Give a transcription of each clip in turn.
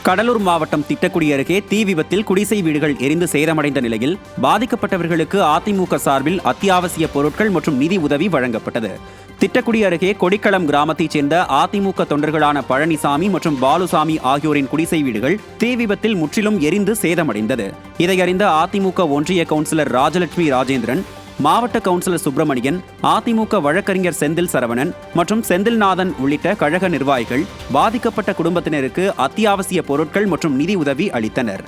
கடலூர் மாவட்டம் திட்டக்குடி அருகே தீ விபத்தில் குடிசை வீடுகள் எரிந்து சேதமடைந்த நிலையில் பாதிக்கப்பட்டவர்களுக்கு அதிமுக சார்பில் அத்தியாவசிய பொருட்கள் மற்றும் நிதி உதவி வழங்கப்பட்டது. திட்டக்குடி அருகே கொடிக்களம் கிராமத்தைச் சேர்ந்த அதிமுக தொண்டர்களான பழனிசாமி மற்றும் பாலுசாமி ஆகியோரின் குடிசை வீடுகள் தீ விபத்தில் முற்றிலும் எரிந்து சேதமடைந்தது. இதையறிந்த அதிமுக ஒன்றிய கவுன்சிலர் ராஜலட்சுமி ராஜேந்திரன், மாவட்ட கவுன்சிலர் சுப்பிரமணியன், அதிமுக வழக்கறிஞர் செந்தில் சரவணன் மற்றும் செந்தில்நாதன் உள்ளிட்ட கழக நிர்வாகிகள் பாதிக்கப்பட்ட குடும்பத்தினருக்கு அத்தியாவசிய பொருட்கள் மற்றும் நிதி உதவி அளித்தனர்.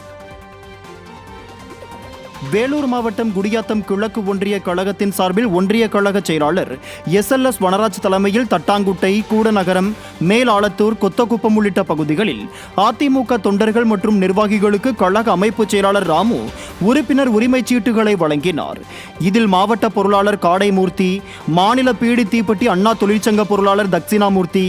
வேலூர் மாவட்டம் குடியாத்தம் கிழக்கு ஒன்றிய கழகத்தின் சார்பில் ஒன்றிய கழக செயலாளர் SLS வனராஜ் தலைமையில் தட்டாங்குட்டை, கூடநகரம், மேலாளத்தூர், கொத்தகுப்பம் உள்ளிட்ட பகுதிகளில் அதிமுக தொண்டர்கள் மற்றும் நிர்வாகிகளுக்கு கழக அமைப்பு செயலாளர் ராமு உறுப்பினர் உரிமை சீட்டுகளை வழங்கினார். இதில் மாவட்ட பொருளாளர் காடைமூர்த்தி, மாநில பீடி தீப்பெட்டி அண்ணா தொழிற்சங்க பொருளாளர் தட்சிணாமூர்த்தி,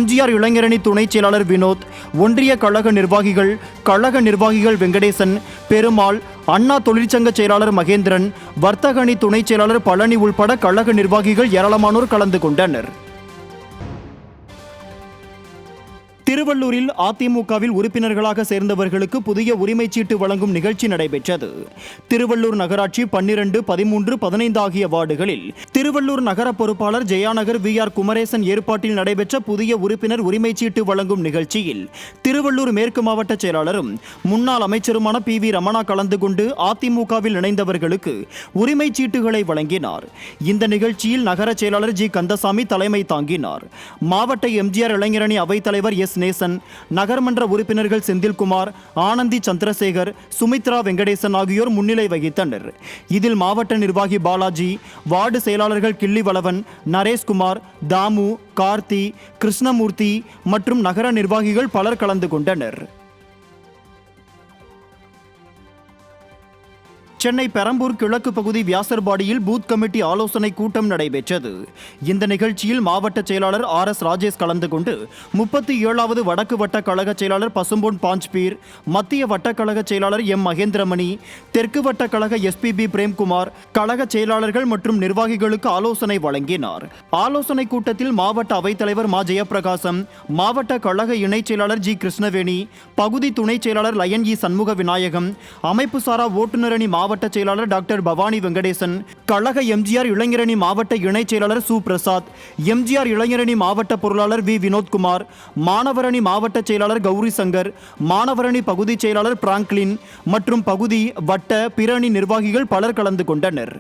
MGR இளைஞரணி துணை செயலாளர் வினோத், ஒன்றிய கழக நிர்வாகிகள் வெங்கடேசன், பெருமாள், அண்ணா தொழிற்சங்க செயலாளர் மகேந்திரன், வர்த்தக அணி துணை செயலாளர் பழனி உள்பட கழக நிர்வாகிகள் ஏராளமானோர் கலந்து கொண்டனர். திருவள்ளூரில் அதிமுகவில் உறுப்பினர்களாக சேர்ந்தவர்களுக்கு புதிய உரிமை சீட்டு வழங்கும் நிகழ்ச்சி நடைபெற்றது. திருவள்ளூர் நகராட்சி 12, 13, 15 ஆகிய வார்டுகளில் திருவள்ளூர் நகர பொறுப்பாளர் ஜெயாநகர் VR குமரேசன் ஏற்பாட்டில் நடைபெற்ற புதிய உறுப்பினர் உரிமை சீட்டு வழங்கும் நிகழ்ச்சியில் திருவள்ளூர் மேற்கு மாவட்ட செயலாளரும் முன்னாள் அமைச்சருமான PV ரமணா கலந்து கொண்டு அதிமுகவில் இணைந்தவர்களுக்கு உரிமை சீட்டுகளை வழங்கினார். இந்த நிகழ்ச்சியில் நகர செயலாளர் G கந்தசாமி தலைமை தாங்கினார். மாவட்ட MGR இளைஞரணி அவைத்தலைவர் S நேசன், நகர்மன்ற உறுப்பினர்கள் செந்தில்குமார், ஆனந்தி சந்திரசேகர், சுமித்ரா வெங்கடேசன் ஆகியோர் முன்னிலை வகித்தனர். இதில் மாவட்ட நிர்வாகி பாலாஜி, வார்டு செயலாளர்கள் கிள்ளிவளவன், நரேஷ்குமார், தாமு, கார்த்தி, கிருஷ்ணமூர்த்தி மற்றும் நகர நிர்வாகிகள் பலர் கலந்து கொண்டனர். சென்னை பெரம்பூர் கிழக்கு பகுதி வியாசர்பாடியில் பூத் கமிட்டி ஆலோசனை கூட்டம் நடைபெற்றது. இந்த நிகழ்ச்சியில் மாவட்ட செயலாளர் RS ராஜேஷ் கலந்து கொண்டு 37வது வடக்கு வட்ட கழக செயலாளர் பசும்பொன் பாஞ்ச்பீர், மத்திய வட்ட கழக செயலாளர் M மகேந்திரமணி, தெற்கு வட்ட கழக SPB பிரேம்குமார் கழக செயலாளர்கள் மற்றும் நிர்வாகிகளுக்கு ஆலோசனை வழங்கினார். ஆலோசனை கூட்டத்தில் மாவட்ட அவைத்தலைவர் மா ஜெயப்பிரகாசம், மாவட்ட கழக இணைச் செயலாளர் G கிருஷ்ணவேணி, பகுதி துணை செயலாளர் லயன் E சண்முக விநாயகம், அமைப்பு சாரா ஓட்டுநரணி மாவட்ட செயலாளர் டாக்டர் பவானி வெங்கடேசன், கழக MGR இளைஞரணி மாவட்ட இணைச் செயலாளர் சு பிரசாத், MGR இளைஞரணி மாவட்ட பொருளாளர் V வினோத்குமார், மாணவரணி மாவட்ட செயலாளர் கௌரி சங்கர், மாணவரணி பகுதி செயலாளர் பிராங்க்லின் மற்றும் பகுதி வட்ட பிற அணி நிர்வாகிகள் பலர் கலந்து கொண்டனர்.